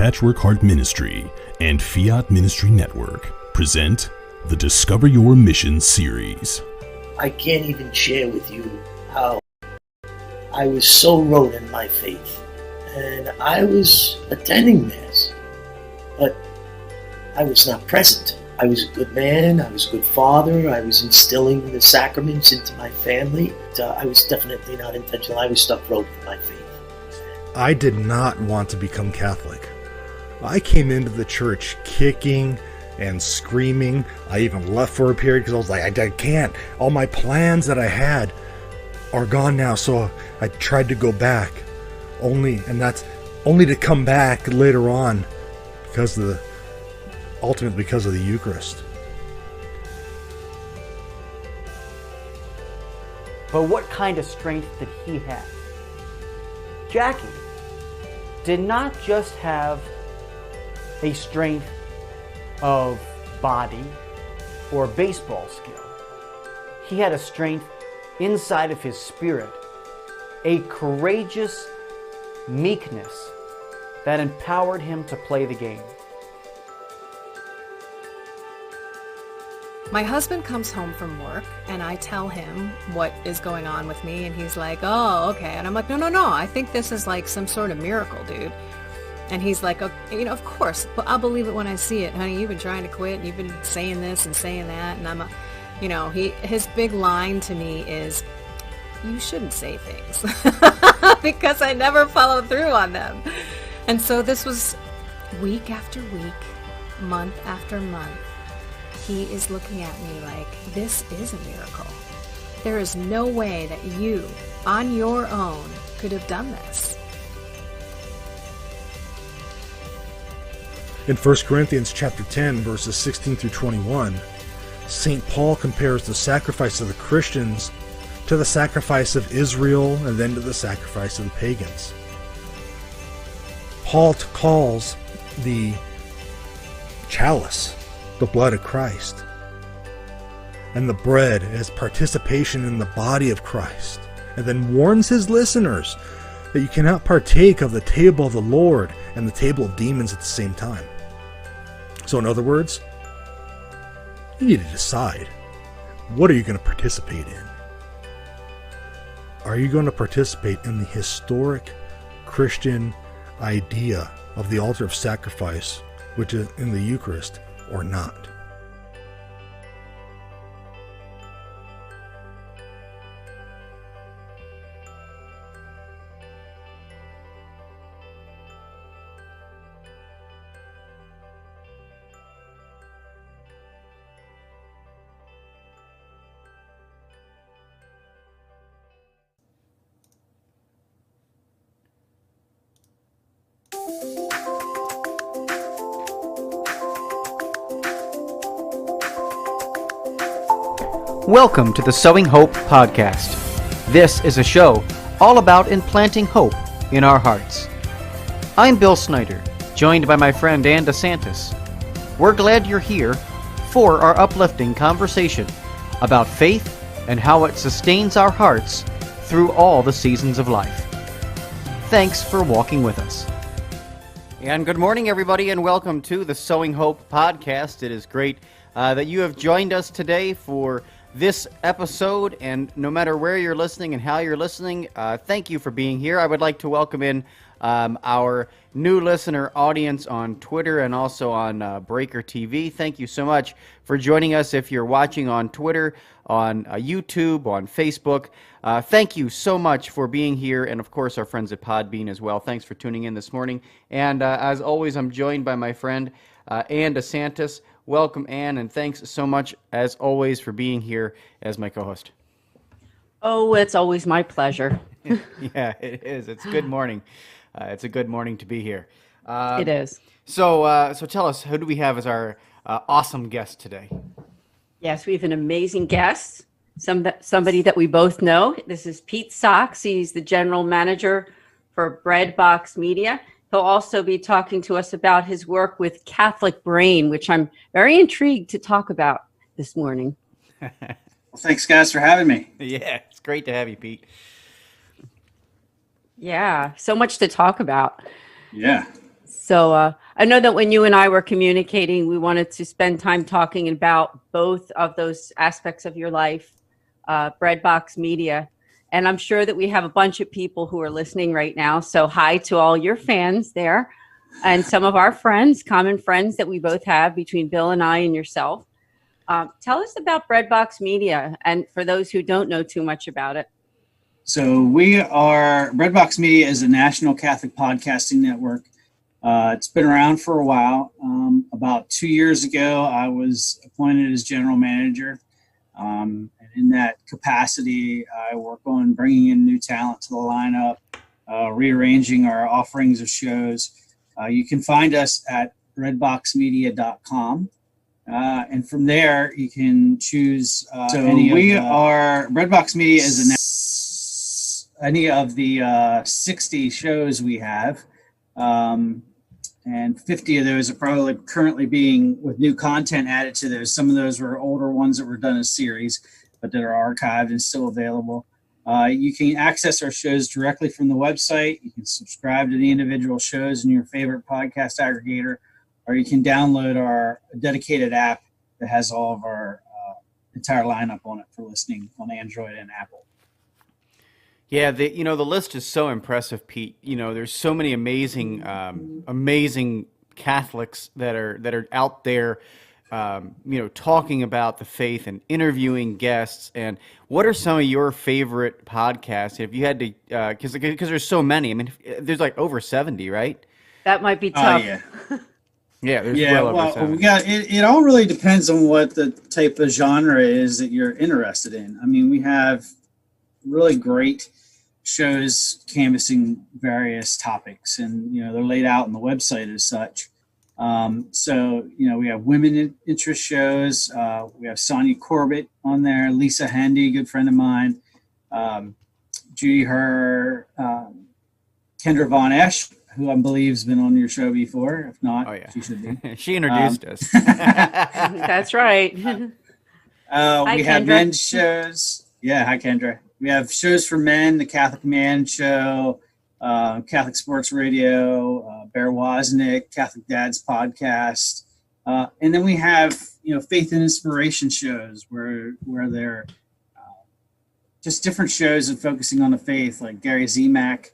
Patchwork Heart Ministry and Fiat Ministry Network present the Discover Your Mission series. I can't even share with you how I was so rooted in my faith. And I was attending Mass, but I was not present. I was a good man, I was a good father, I was instilling the sacraments into my family. I was definitely not intentional. I was stuck rooted in my faith. I did not want to become Catholic. I came into the church kicking and screaming. I even left for a period because I was like, I can't. All my plans that I had are gone now. So I tried to go back, only to come back later on because of the Eucharist. But what kind of strength did he have? Jackie did not just have a strength of body or baseball skill. He had a strength inside of his spirit, a courageous meekness that empowered him to play the game. My husband comes home from work and I tell him what is going on with me and he's like, oh, okay. And I'm like, no, I think this is like some sort of miracle, dude. And he's like, okay, of course, but I'll believe it when I see it. Honey, you've been trying to quit and you've been saying this and saying that. And his big line to me is, you shouldn't say things because I never follow through on them. And so this was week after week, month after month. He is looking at me like, this is a miracle. There is no way that you, on your own, could have done this. In 1 Corinthians chapter 10, verses 16 through 21, St. Paul compares the sacrifice of the Christians to the sacrifice of Israel and then to the sacrifice of the pagans. Paul calls the chalice the blood of Christ, and the bread as participation in the body of Christ, and then warns his listeners that you cannot partake of the table of the Lord and the table of demons at the same time. So in other words, you need to decide, what are you going to participate in? Are you going to participate in the historic Christian idea of the altar of sacrifice, which is in the Eucharist, or not? Welcome to the Sowing Hope podcast. This is a show all about implanting hope in our hearts. I'm Bill Snyder, joined by my friend Ann DeSantis. We're glad you're here for our uplifting conversation about faith and how it sustains our hearts through all the seasons of life. Thanks for walking with us. And good morning, everybody, and welcome to the Sowing Hope podcast. It is great that you have joined us today for this episode, and no matter where you're listening and how you're listening, thank you for being here. I would like to welcome in our new listener audience on Twitter and also on Breaker TV. Thank you so much for joining us. If you're watching on Twitter, on YouTube, on Facebook, thank you so much for being here, and of course our friends at Podbean as well. Thanks for tuning in this morning. And as always, I'm joined by my friend Ann DeSantis. Welcome, Ann, and thanks so much, as always, for being here as my co-host. Oh, it's always my pleasure. Yeah, it is. It's good morning. It's a good morning to be here. It is. So tell us, who do we have as our awesome guest today? Yes, we have an amazing guest, somebody that we both know. This is Pete Sachs. He's the general manager for Breadbox Media. He'll also be talking to us about his work with Catholic Brain, which I'm very intrigued to talk about this morning. Well, thanks, guys, for having me. Yeah, it's great to have you, Pete. Yeah, so much to talk about. Yeah. So I know that when you and I were communicating, we wanted to spend time talking about both of those aspects of your life, Breadbox Media. And I'm sure that we have a bunch of people who are listening right now. So hi to all your fans there and some of our friends, common friends that we both have between Bill and I and yourself. Tell us about Breadbox Media, and for those who don't know too much about it. So Breadbox Media is a national Catholic podcasting network. It's been around for a while. About 2 years ago, I was appointed as general manager. And in that capacity, I work on bringing in new talent to the lineup, rearranging our offerings of shows. You can find us at redboxmedia.com. And from there, you can choose Breadbox Media is any of the 60 shows we have. And 50 of those are probably currently being with new content added to those. Some of those were older ones that were done as series, but that are archived and still available. You can access our shows directly from the website. You can subscribe to the individual shows in your favorite podcast aggregator, or you can download our dedicated app that has all of our entire lineup on it for listening on Android and Apple. Yeah, the list is so impressive, Pete. There's so many amazing Catholics that are out there, talking about the faith and interviewing guests. And what are some of your favorite podcasts? If you had to, because there's so many. I mean, there's like over 70, right? That might be tough. Yeah. Yeah, there's over 70. We got it all really depends on what the type of genre is that you're interested in. I mean, we have really great shows canvassing various topics, and they're laid out on the website as such. So we have women interest shows. We have Sonia Corbett on there, Lisa Handy, good friend of mine, Judy Herr, Kendra Von Esch, who I believe has been on your show before. If not, she should be. She introduced us. That's right. We have Kendra. men's shows. Yeah, hi Kendra. We have shows for men, the Catholic Man Show, Catholic Sports Radio, Bear Wozniak, Catholic Dad's Podcast. And then we have, faith and inspiration shows where they're just different shows and focusing on the faith, like Gary Zemak.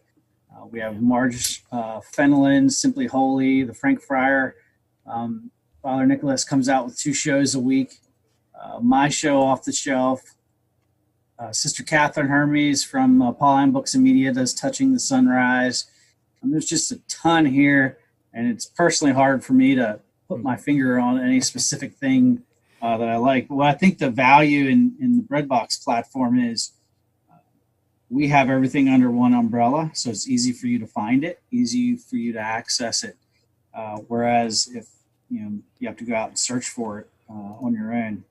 We have Marge Fenelon, Simply Holy, the Frank Fryer. Father Nicholas comes out with 2 shows a week. My show, Off the Shelf. Sister Catherine Hermes from Pauline Books and Media does Touching the Sunrise. And there's just a ton here, and it's personally hard for me to put my finger on any specific thing that I like. But what I think the value in the Breadbox platform is we have everything under one umbrella, so it's easy for you to find it, easy for you to access it. Whereas if you have to go out and search for it on your own.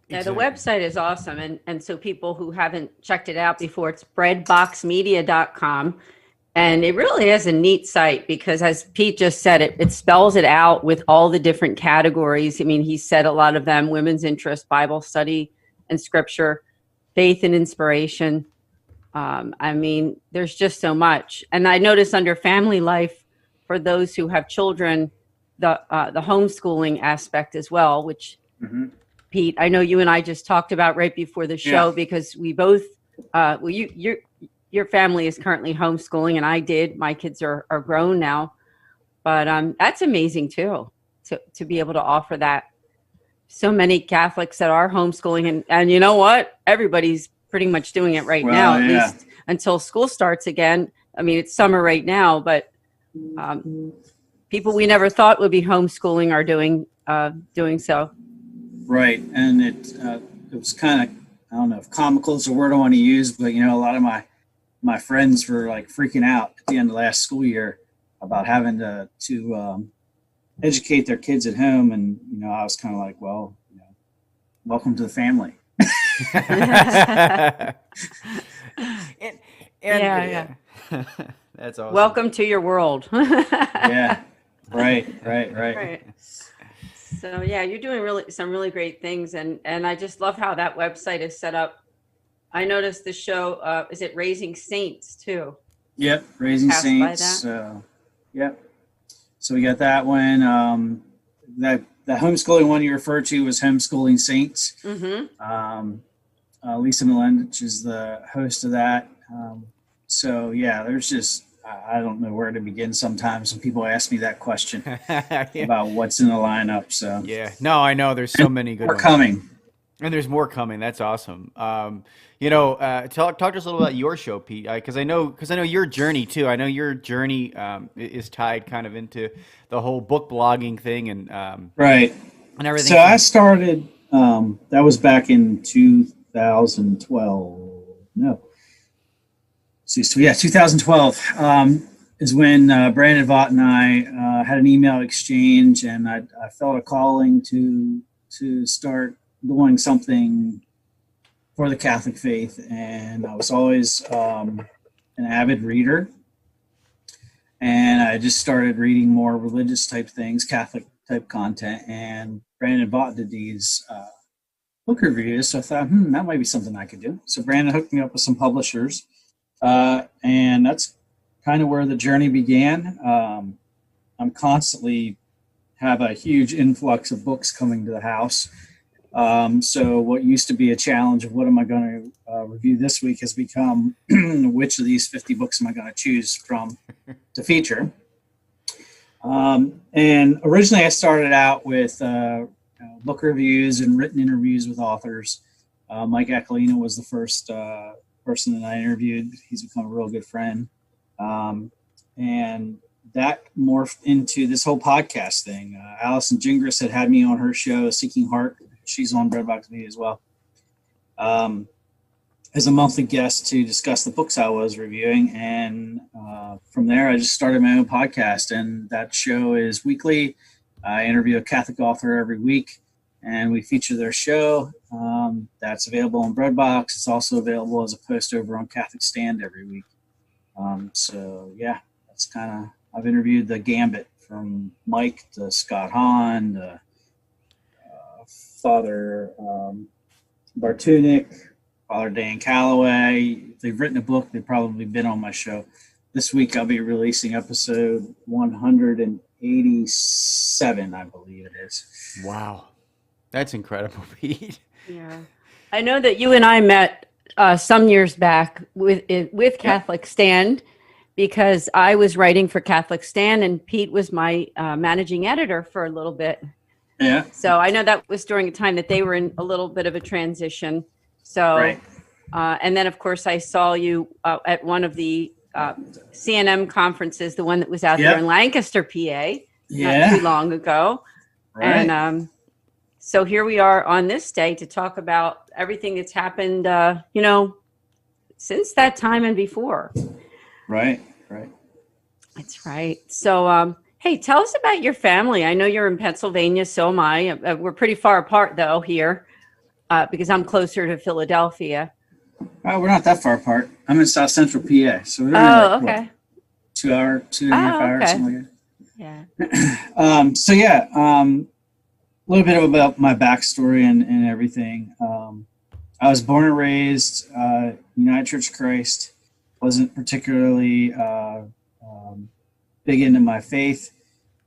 Yeah, the website is awesome. And so people who haven't checked it out before, it's breadboxmedia.com. And it really is a neat site because, as Pete just said, it spells it out with all the different categories. I mean, he said a lot of them: women's interest, Bible study and scripture, faith and inspiration. I mean, there's just so much. And I noticed under family life, for those who have children, the homeschooling aspect as well, which Pete, I know you and I just talked about right before the show, because we both, your family is currently homeschooling, and I did. My kids are grown now, but that's amazing too, to be able to offer that. So many Catholics that are homeschooling, and you know what? Everybody's pretty much doing it right now, at least until school starts again. I mean, it's summer right now, but people we never thought would be homeschooling are doing so. Right, and it was kind of, I don't know if comical is the word I want to use, but a lot of my friends were like freaking out at the end of last school year about having to educate their kids at home, and I was kind of like, well, welcome to the family. Yeah. That's awesome. Welcome to your world. Yeah, right. So yeah, you're doing some really great things, and I just love how that website is set up. I noticed the show, is it Raising Saints too? Yep, Raising Passed by Saints. that? Yep. So we got that one. That homeschooling one you referred to was Homeschooling Saints. Mm-hmm. Lisa Melendich is the host of that. So yeah, there's just I don't know where to begin sometimes when people ask me that question about what's in the lineup. So Yeah, no, I know there's so many good more ones coming. and there's more coming. That's awesome. Talk to us a little about your show, Pete, because I know your journey too. I know your journey is tied kind of into the whole book blogging thing and Right. and everything. So I started. That was back in 2012. No. So yeah, 2012 is when Brandon Vaught and I had an email exchange, and I felt a calling to start doing something for the Catholic faith, and I was always an avid reader, and I just started reading more religious type things, Catholic type content, and Brandon Vaught did these book reviews, so I thought, that might be something I could do. So Brandon hooked me up with some publishers. And that's kind of where the journey began. I'm constantly have a huge influx of books coming to the house. So what used to be a challenge of what am I going to review this week has become which of these 50 books am I going to choose from to feature. And originally I started out with book reviews and written interviews with authors. Mike Aquilino was the first person that I interviewed. He's become a real good friend. And that morphed into this whole podcast thing. Allison Gingras had me on her show, Seeking Heart. She's on Breadbox Media as well. As a monthly guest to discuss the books I was reviewing. And from there, I just started my own podcast. And that show is weekly. I interview a Catholic author every week, and we feature their show. That's available on Breadbox. It's also available as a post over on Catholic Stand every week. So yeah, that's kind of, I've interviewed the gambit from Mike to Scott Hahn to Father Bartunik, Father Dan Calloway. If they've written a book, they've probably been on my show. This week I'll be releasing episode 187, I believe it is. Wow. That's incredible, Pete. Yeah. I know that you and I met some years back with Catholic Stand, because I was writing for Catholic Stand and Pete was my managing editor for a little bit. Yeah. So I know that was during a time that they were in a little bit of a transition. So, Right. And then of course I saw you at one of the CNM conferences, the one that was out there in Lancaster, PA, not too long ago. Right. And so here we are on this day to talk about everything that's happened, since that time and before. Right. That's right. So, hey, tell us about your family. I know you're in Pennsylvania, so am I. We're pretty far apart, though, here, because I'm closer to Philadelphia. Oh, we're not that far apart. I'm in South Central PA, so we're only okay. 2 hours, 2.5 hours, okay. something like Yeah. that. A little bit about my backstory and everything. I was born and raised United Church of Christ. Wasn't particularly big into my faith.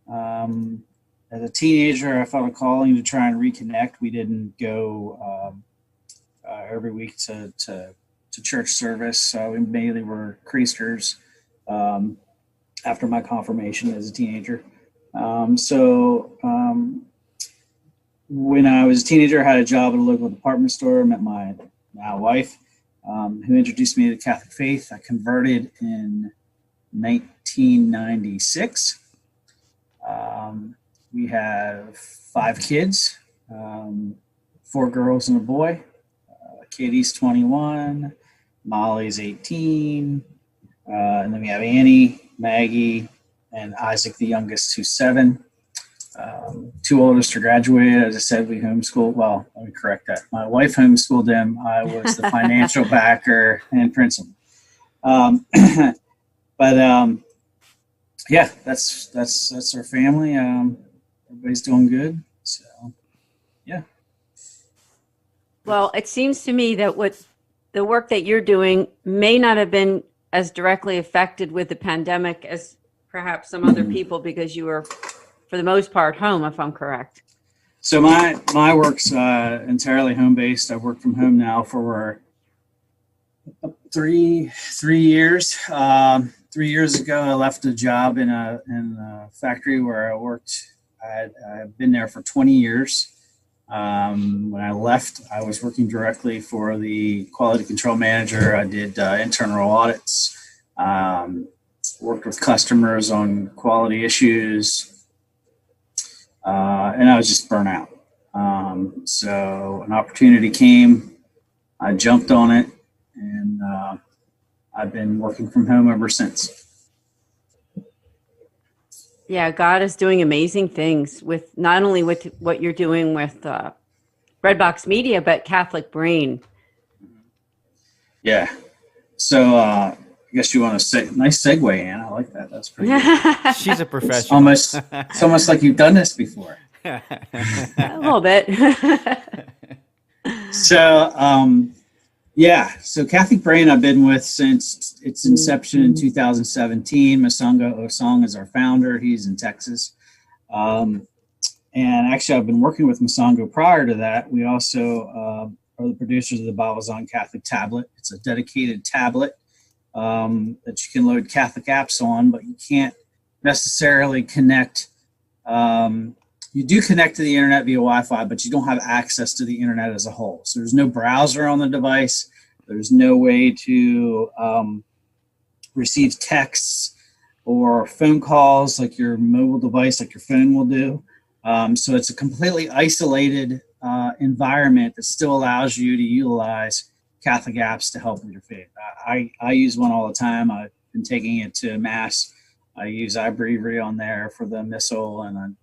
As a teenager, I felt a calling to try and reconnect. We didn't go every week to church service. We mainly were Creasters after my confirmation as a teenager. When I was a teenager, I had a job at a local department store. I met my now wife, who introduced me to the Catholic faith. I converted in 1996. We have 5 kids, 4 girls and a boy. Katie's 21, Molly's 18, and then we have Annie, Maggie, and Isaac, the youngest, who's 7. 2 oldest are graduated. As I said, we homeschooled. Well, let me correct that. My wife homeschooled them. I was the financial backer and principal. Yeah, that's our family. Everybody's doing good. So, yeah. Well, it seems to me that what the work that you're doing may not have been as directly affected with the pandemic as perhaps some other people, because you were, for the most part, home, if I'm correct. So my work's entirely home based. I've worked from home now for 3 years. 3 years ago, I left a job in a factory where I worked. I've been there for 20 years. When I left, I was working directly for the quality control manager. I did internal audits, worked with customers on quality issues, and I was just burnt out. So an opportunity came, I jumped on it, and I've been working from home ever since. Yeah, God is doing amazing things with not only with what you're doing with Breadbox Media, but Catholic Brain. Yeah. So I guess you want to say, nice segue, Ann. I like that. That's pretty good. She's a professional. It's almost like you've done this before. A little bit. So Catholic Brain I've been with since its inception in 2017. Masango Osong is our founder. He's in Texas. And actually, I've been working with Masango prior to that. We also are the producers of the Babazon Catholic tablet. It's a dedicated tablet that you can load Catholic apps on, but you can't necessarily connect. You do connect to the internet via Wi-Fi, but you don't have access to the internet as a whole. So there's no browser on the device. There's no way to receive texts or phone calls like your mobile device, like your phone will do. So it's a completely isolated environment that still allows you to utilize Catholic apps to help with your faith. I use one all the time. I've been taking it to Mass. I use iBreviary on there for the missal and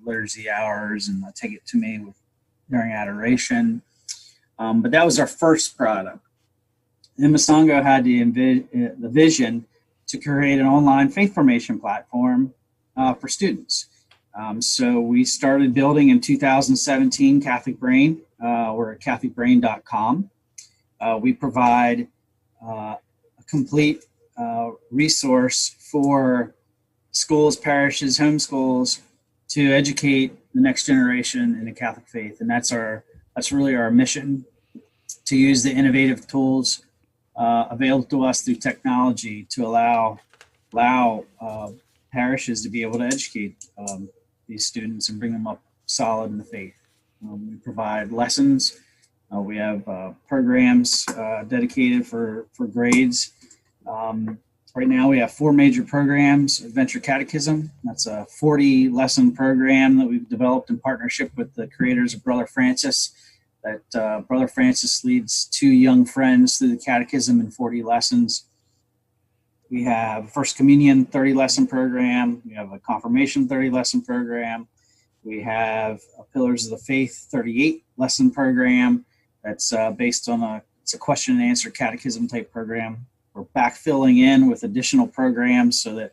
liturgy hours, and I take it to me during adoration. But that was our first product. And Masango had the vision to create an online faith formation platform for students. So we started building in 2017 Catholic Brain. We're at catholicbrain.com. We provide a complete resource for schools, parishes, homeschools to educate the next generation in the Catholic faith. And that's really our mission, to use the innovative tools available to us through technology to allow parishes to be able to educate these students and bring them up solid in the faith. We provide lessons. We have programs dedicated for grades. Right now we have 4 major programs. Adventure Catechism, that's a 40-lesson program that we've developed in partnership with the creators of Brother Francis. That Brother Francis leads 2 young friends through the catechism in 40 lessons. We have First Communion 30-lesson program. We have a Confirmation 30-lesson program. We have a Pillars of the Faith 38-lesson program. That's based on it's a question and answer catechism type program. We're backfilling in with additional programs so that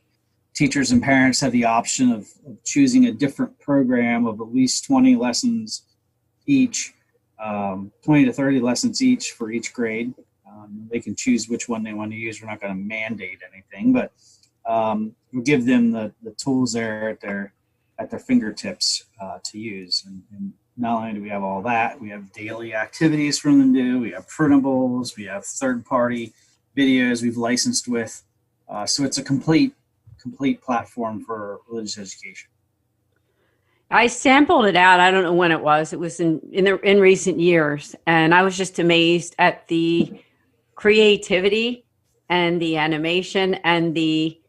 teachers and parents have the option of choosing a different program of at least 20 lessons each, 20 to 30 lessons each for each grade. They can choose which one they want to use. We're not going to mandate anything, but we'll give them the tools there at their fingertips to use. And not only do we have all that, we have daily activities for them to do. We have printables. We have third-party videos we've licensed with. So it's a complete platform for religious education. I sampled it out. I don't know when it was. It was in recent years, and I was just amazed at the creativity and the animation and the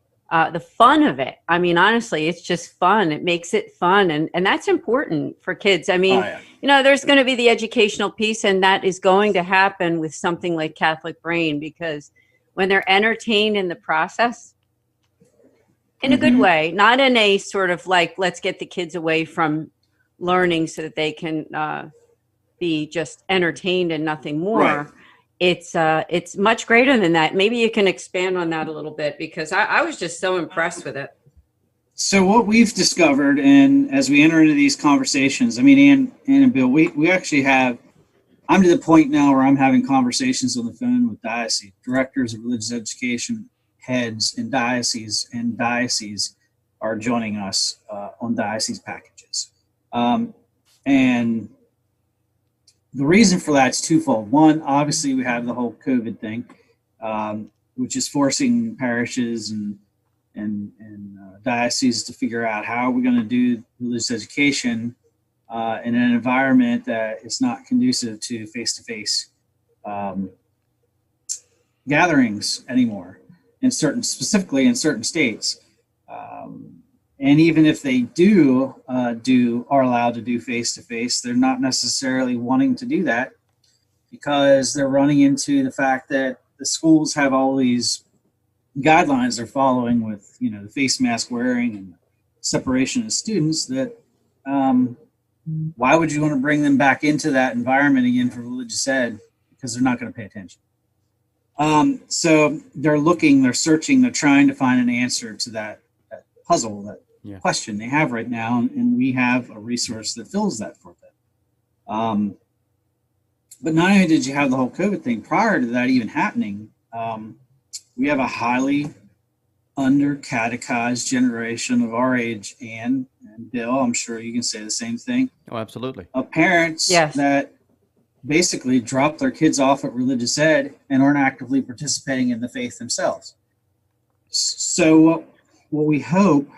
fun of it. I mean, honestly, it's just fun. It makes it fun, and that's important for kids. I mean, there's going to be the educational piece, and that is going to happen with something like Catholic Brain, because when they're entertained in the process, in a good way, not in a sort of like, let's get the kids away from learning so that they can be just entertained and nothing more. Right. It's much greater than that. Maybe you can expand on that a little bit, because I was just so impressed with it. So what we've discovered, and as we enter into these conversations, I mean, Ann and Bill, we actually have, I'm to the point now where I'm having conversations on the phone with diocese directors of religious education heads in dioceses are joining us on diocese packages. And the reason for that is twofold. One, obviously, we have the whole COVID thing, which is forcing parishes and dioceses to figure out how we're going to do religious education in an environment that is not conducive to face-to-face gatherings anymore, specifically in certain states. And even if they are allowed to do face-to-face, they're not necessarily wanting to do that because they're running into the fact that the schools have all these guidelines they're following with, the face mask wearing and separation of students that why would you want to bring them back into that environment again for religious ed? Because they're not going to pay attention. So they're searching, they're trying to find an answer to that puzzle, that question they have right now, and we have a resource that fills that for them. But not only did you have the whole COVID thing, prior to that even happening, we have a highly under-catechized generation of our age, and Bill, I'm sure you can say the same thing. Oh, absolutely. Of parents that basically drop their kids off at religious ed and aren't actively participating in the faith themselves. So what we hope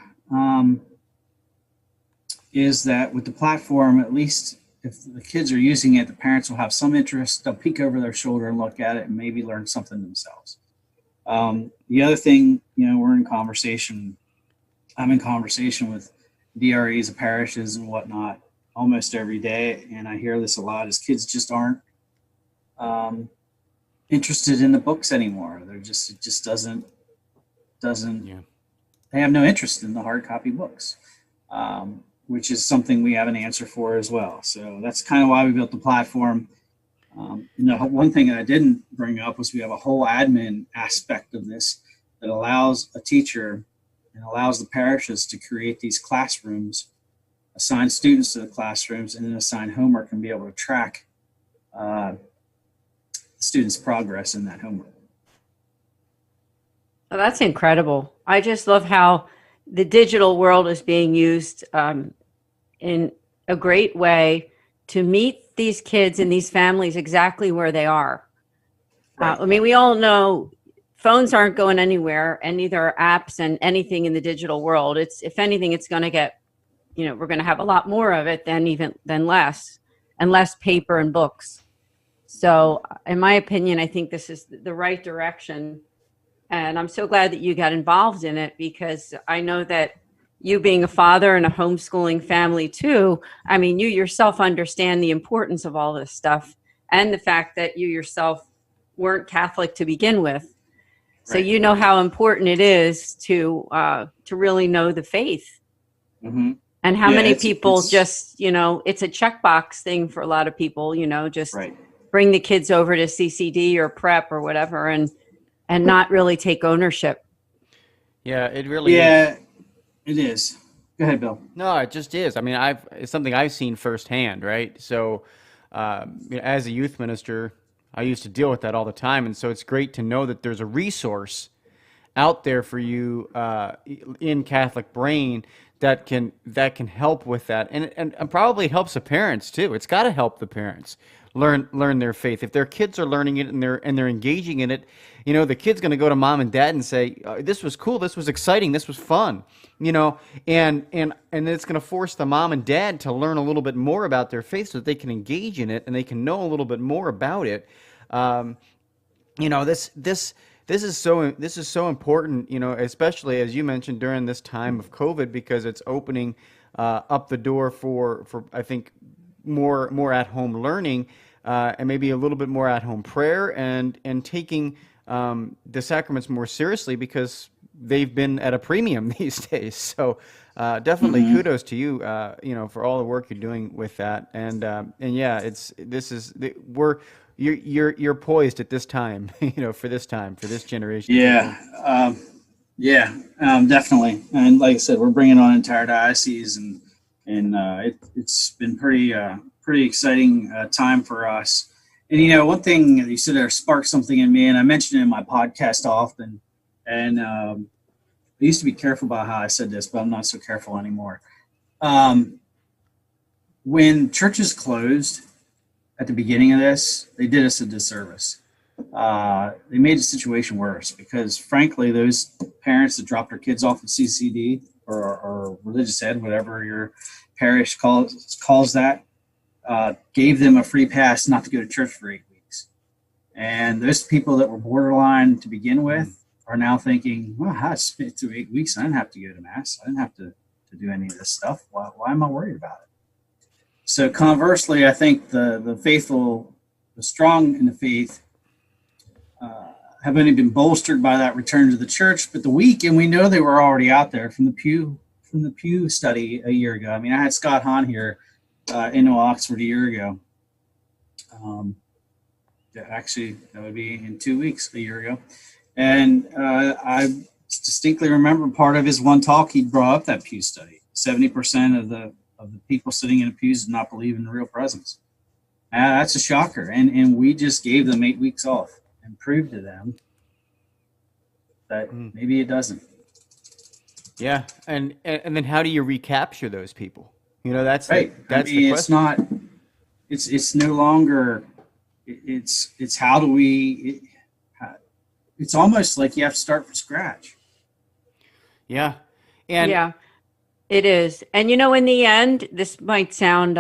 is that with the platform, at least if the kids are using it, the parents will have some interest. They'll peek over their shoulder and look at it and maybe learn something themselves. The other thing, we're in conversation. I'm in conversation with DREs of parishes and whatnot almost every day, and I hear this a lot, is kids just aren't interested in the books anymore. It just doesn't. They have no interest in the hard copy books, which is something we have an answer for as well. So that's kind of why we built the platform. One thing that I didn't bring up was we have a whole admin aspect of this that allows a teacher and allows the parishes to create these classrooms, assign students to the classrooms, and then assign homework and be able to track the students' progress in that homework. Oh, that's incredible. I just love how the digital world is being used in a great way to meet these kids and these families exactly where they are. Right. We all know phones aren't going anywhere, and neither are apps and anything in the digital world. If anything, it's going to get, we're going to have a lot more of it than less, and less paper and books. So in my opinion, I think this is the right direction. And I'm so glad that you got involved in it, because I know that you being a father and a homeschooling family too, you yourself understand the importance of all this stuff, and the fact that you yourself weren't Catholic to begin with. So you know how important it is to really know the faith. Mm-hmm. And how many people just, it's a checkbox thing for a lot of people, just bring the kids over to CCD or prep or whatever and not really take ownership. Yeah, it really is. It is. Go ahead, Bill. No, it just is. It's something I've seen firsthand, right? So as a youth minister, I used to deal with that all the time. And so it's great to know that there's a resource out there for you in Catholic Brain that can help with that. And probably helps the parents too. It's got to help the parents learn their faith. If their kids are learning it and they're engaging in it, the kid's going to go to mom and dad and say, this was cool, this was exciting, this was fun, and it's going to force the mom and dad to learn a little bit more about their faith so that they can engage in it and they can know a little bit more about it. This is so important, especially as you mentioned during this time of COVID, because it's opening up the door for I think more at home learning, and maybe a little bit more at home prayer and taking the sacraments more seriously, because they've been at a premium these days. So definitely kudos to you, for all the work you're doing with that. And you're poised at this time, for this generation. Definitely. And like I said, we're bringing on entire diocese, and it's been pretty exciting time for us. And one thing you said there sparked something in me, and I mentioned it in my podcast often, And I used to be careful about how I said this, but I'm not so careful anymore. When churches closed at the beginning of this, they did us a disservice. They made the situation worse because, frankly, those parents that dropped their kids off at CCD or religious ed, whatever your parish calls that, gave them a free pass not to go to church for 8 weeks. And those people that were borderline to begin with are now thinking, well, I spent through 8 weeks. I didn't have to go to Mass. I didn't have to do any of this stuff. Why am I worried about it? So conversely, I think the faithful, the strong in the faith, have only been bolstered by that return to the church, but the weak, and we know they were already out there from the Pew study a year ago. I mean, I had Scott Hahn here in Oxford a year ago. Actually, that would be in 2 weeks, a year ago. And I distinctly remember part of his one talk, he brought up that Pew study. 70% of the people sitting in the pews did not believe in the real presence. That's a shocker. And we just gave them 8 weeks off and proved to them that maybe it doesn't. Yeah. And then how do you recapture those people? You know, that's right. That's I mean, the question. It's no longer, it's how do we, it's almost like you have to start from scratch. Yeah. And yeah, it is. And, you know, in the end, this might sound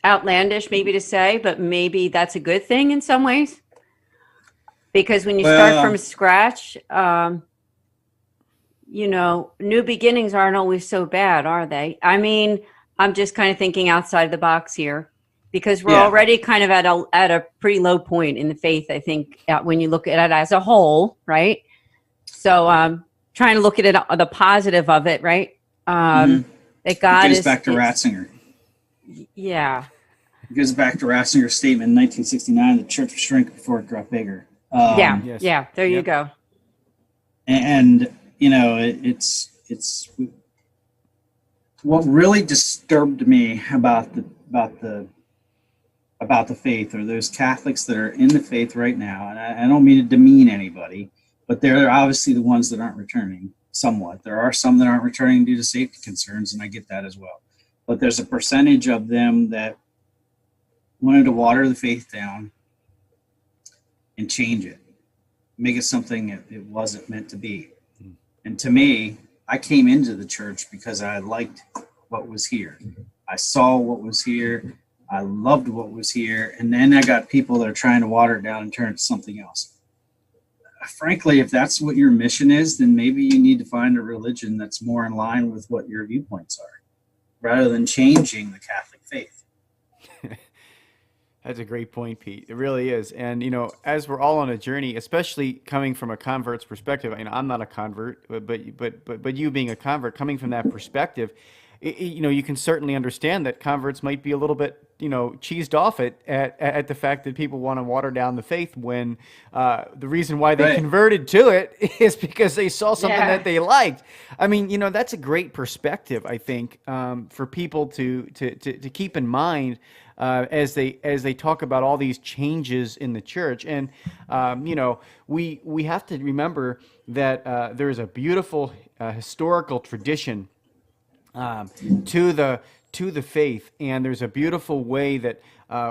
outlandish maybe to say, but maybe that's a good thing in some ways. Because when you start from scratch, you know, new beginnings aren't always so bad, are they? I mean, I'm just kind of thinking outside the box here because we're already kind of at a pretty low point in the faith, I think, when you look at it as a whole, right? So trying to look at it, the positive of it, right? That God goes back to Ratzinger. Yeah. It goes back to Ratzinger's statement in 1969, the church would shrink before it got bigger. Yeah, there you go. And you know, it's what really disturbed me about the faith are those Catholics that are in the faith right now. And I don't mean to demean anybody, but they're obviously the ones that aren't returning somewhat. There are some that aren't returning due to safety concerns, and I get that as well. But there's a percentage of them that wanted to water the faith down and change it, make it something it wasn't meant to be. And to me, I came into the church because I liked what was here. I saw what was here. I loved what was here. And then I got people that are trying to water it down and turn it to something else. Frankly, if that's what your mission is, then maybe you need to find a religion that's more in line with what your viewpoints are, rather than changing the Catholic faith. That's a great point, Pete. It really is. And, you know, as we're all on a journey, especially coming from a convert's perspective, I mean, I'm not a convert, but you being a convert, coming from that perspective, you know, you can certainly understand that converts might be a little bit, you know, cheesed off at the fact that people want to water down the faith when the reason why they converted to it is because they saw something that they liked. I mean, you know, that's a great perspective, I think, for people to keep in mind as they talk about all these changes in the church. And you know, we have to remember that there is a beautiful historical tradition to the faith, and there's a beautiful way that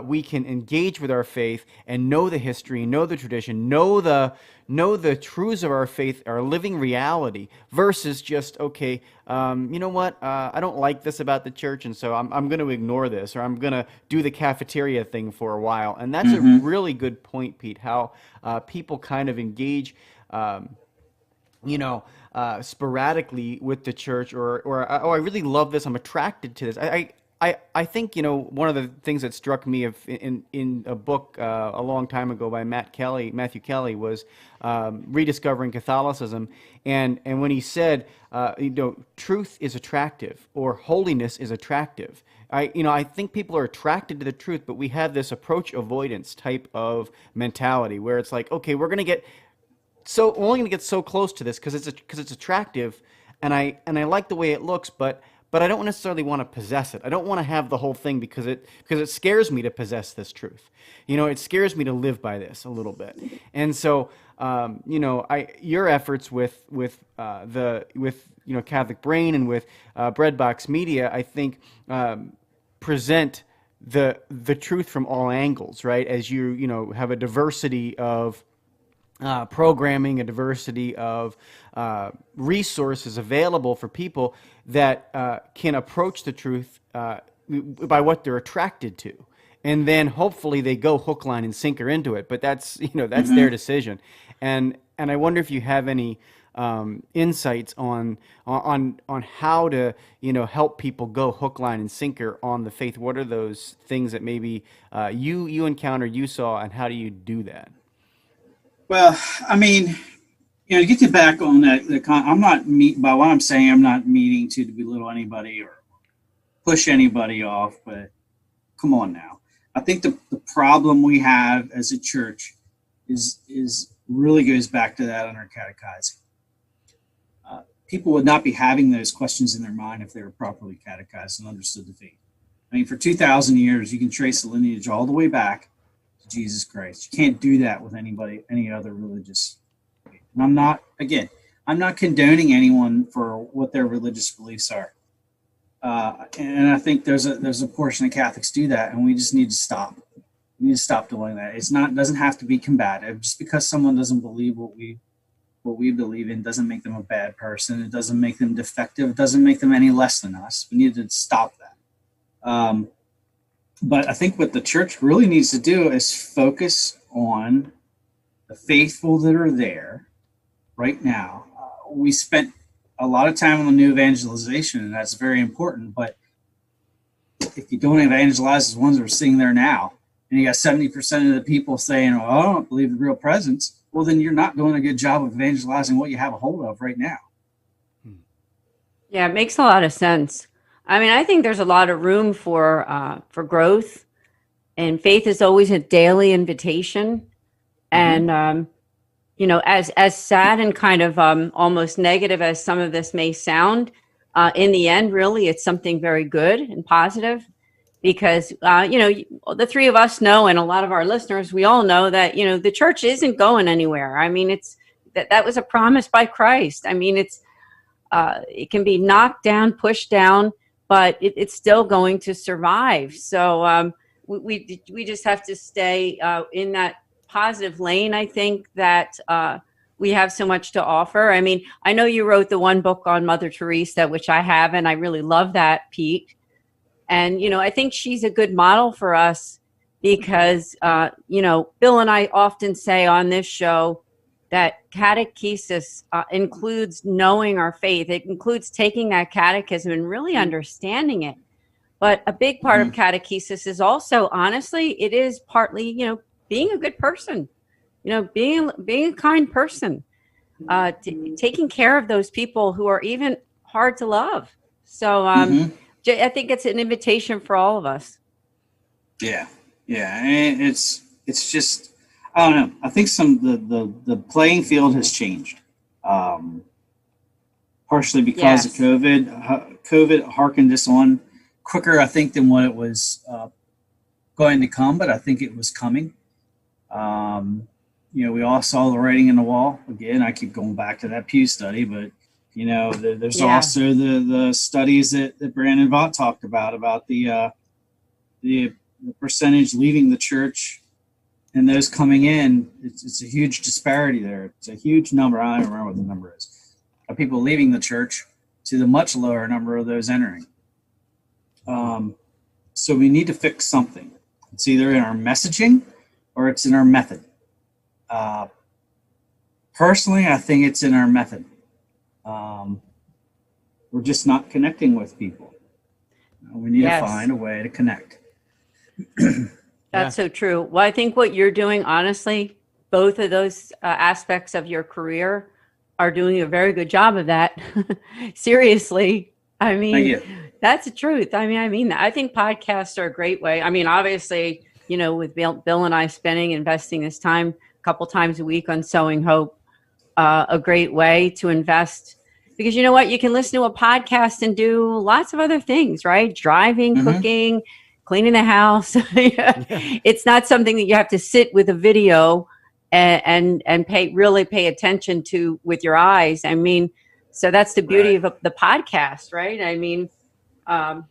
we can engage with our faith and know the history, know the tradition, know the truths of our faith, our living reality, versus just, okay, you know what, I don't like this about the church, and so I'm going to ignore this, or I'm going to do the cafeteria thing for a while. And that's a really good point, Pete, how people kind of engage you know, sporadically with the church, or oh, I really love this, I'm attracted to this. I think, you know, one of the things that struck me in a book a long time ago by Matthew Kelly was Rediscovering Catholicism, and when he said, you know, truth is attractive, or holiness is attractive. I think people are attracted to the truth, but we have this approach avoidance type of mentality where it's like, okay, we're only going to get so close to this because it's attractive, and I like the way it looks, but but I don't necessarily want to possess it. I don't want to have the whole thing because it scares me to possess this truth. It scares me to live by this a little bit. And so, your efforts with Catholic Brain and with Breadbox Media, I think, present the truth from all angles, right? As you have a diversity of programming, a diversity of resources available for people that can approach the truth by what they're attracted to, and then hopefully they go hook, line, and sinker into it. But that's their decision, and I wonder if you have any insights on how to help people go hook, line, and sinker on the faith. What are those things that maybe you encountered, you saw, and how do you do that? Well, I mean, to get you back on that, I'm not by what I'm saying, I'm not meaning to belittle anybody or push anybody off, but come on now. I think the problem we have as a church is really goes back to that under catechizing. People would not be having those questions in their mind if they were properly catechized and understood the faith. I mean, for 2,000 years, you can trace the lineage all the way back to Jesus Christ. You can't do that with any other religious faith. And I'm not condoning anyone for what their religious beliefs are. And I think there's a portion of Catholics do that, and we just need to stop. We need to stop doing that. Doesn't have to be combative. Just because someone doesn't believe what we believe in doesn't make them a bad person. It doesn't make them defective. It doesn't make them any less than us. We need to stop that. But I think what the church really needs to do is focus on the faithful that are there right now. We spent a lot of time on the new evangelization, and that's very important. But if you don't evangelize the ones that are sitting there now, and you got 70% of the people saying, "Oh, I don't believe the real presence," well, then you're not doing a good job of evangelizing what you have a hold of right now. Yeah, it makes a lot of sense. I mean, I think there's a lot of room for growth, and faith is always a daily invitation. And as sad and kind of almost negative as some of this may sound, in the end, really, it's something very good and positive. Because, the three of us know, and a lot of our listeners, we all know that, the church isn't going anywhere. I mean, that was a promise by Christ. I mean, it can be knocked down, pushed down, but it's still going to survive. So we just have to stay in that positive lane. I think that we have so much to offer. I mean, I know you wrote the one book on Mother Teresa, which I have, and I really love that, Pete. And, I think she's a good model for us because, Bill and I often say on this show that catechesis includes knowing our faith. It includes taking that catechism and really understanding it. But a big part of catechesis is also, honestly, it is partly, being a good person, being a kind person, taking care of those people who are even hard to love. So, I think it's an invitation for all of us. Yeah. And it's just, I don't know. I think the playing field has changed, partially because of COVID. COVID harkened us on quicker, I think, than what it was going to come, but I think it was coming. We all saw the writing in the wall. Again, I keep going back to that Pew study, but there's also the studies that Brandon Vaught talked about the percentage leaving the church and those coming in. It's a huge disparity there. It's a huge number. I don't remember what the number is of people leaving the church to the much lower number of those entering. So we need to fix something. It's either in our messaging or it's in our method. Personally, I think it's in our method. We're just not connecting with people. We need to find a way to connect. That's so true. Well, I think what you're doing, honestly, both of those aspects of your career are doing a very good job of that. Seriously. I mean, that's the truth. I mean that. I think podcasts are a great way. I mean, obviously, with Bill and I investing this time a couple times a week on Sowing Hope, a great way to invest. because you know what? You can listen to a podcast and do lots of other things, right? Driving, cooking, cleaning the house. It's not something that you have to sit with a video and really pay attention to with your eyes. I mean, so that's the beauty of the podcast, right? I mean, I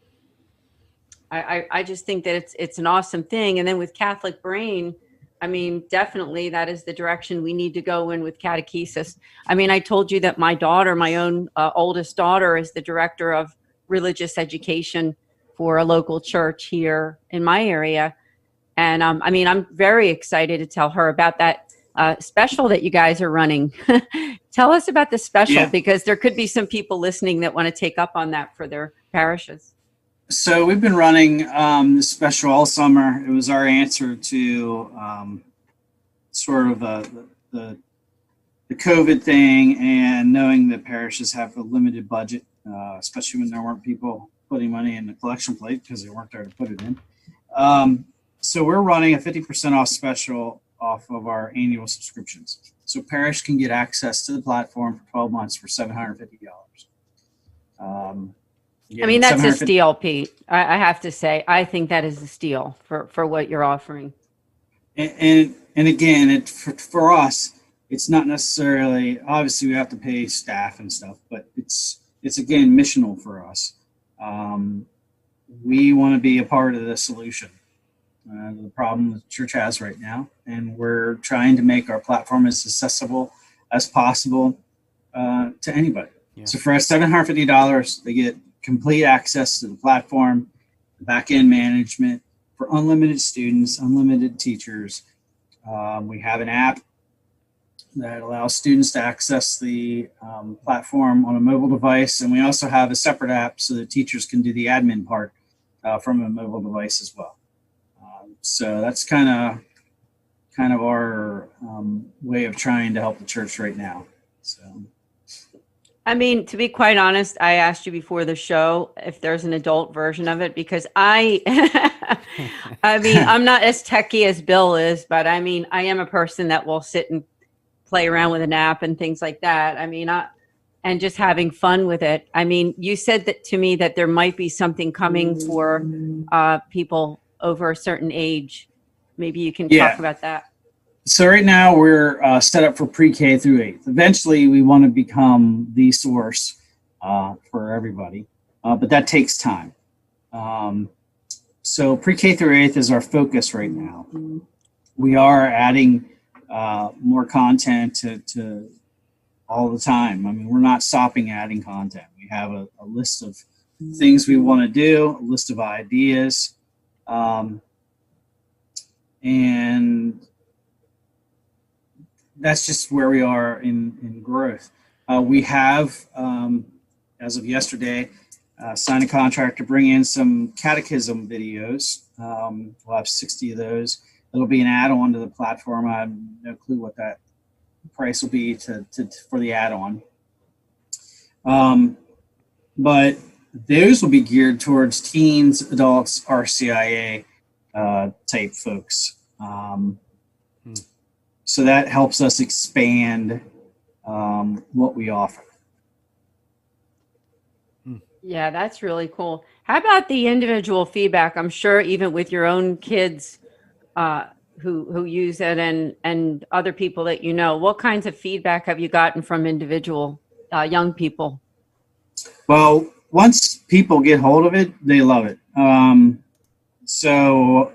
just think that it's an awesome thing. And then with Catholic Brain, I mean, definitely that is the direction we need to go in with catechesis. I mean, I told you that my daughter, my own oldest daughter, is the director of religious education for a local church here in my area. And I mean, I'm very excited to tell her about that special that you guys are running. Tell us about the special, because there could be some people listening that want to take up on that for their parishes. So we've been running this special all summer. It was our answer to sort of the COVID thing, and knowing that parishes have a limited budget, especially when there weren't people putting money in the collection plate because they weren't there to put it in. So we're running a 50% off special off of our annual subscriptions. So parish can get access to the platform for 12 months for $750. I mean, that's a steal, Pete. I have to say, I think that is a steal for what you're offering. And again, for us, it's not necessarily, obviously we have to pay staff and stuff, but it's again missional for us. We want to be a part of the solution, the problem the church has right now, and we're trying to make our platform as accessible as possible to anybody. Yeah. So for us, $750, they get complete access to the platform, back-end management for unlimited students, unlimited teachers. We have an app that allows students to access the platform on a mobile device, and we also have a separate app so that teachers can do the admin part from a mobile device as well. So that's kind of our way of trying to help the church right now. So. I mean, to be quite honest, I asked you before the show if there's an adult version of it, because I mean, I'm not as techie as Bill is, but I mean, I am a person that will sit and play around with an app and things like that. I mean, and just having fun with it. I mean, you said that to me that there might be something coming for people over a certain age. Maybe you can talk about that. So right now we're set up for pre-K through 8th. Eventually we want to become the source for everybody, but that takes time. So pre-K through 8th is our focus right now. We are adding more content to all the time. I mean, we're not stopping adding content. We have a list of things we want to do, a list of ideas, and that's just where we are in growth. We have, as of yesterday, signed a contract to bring in some catechism videos. We'll have 60 of those. It'll be an add-on to the platform. I have no clue what that price will be for the add-on. But those will be geared towards teens, adults, RCIA type folks. So that helps us expand what we offer. Yeah, that's really cool. How about the individual feedback? I'm sure even with your own kids who use it and other people that you know, what kinds of feedback have you gotten from individual young people? Well, once people get hold of it, they love it. So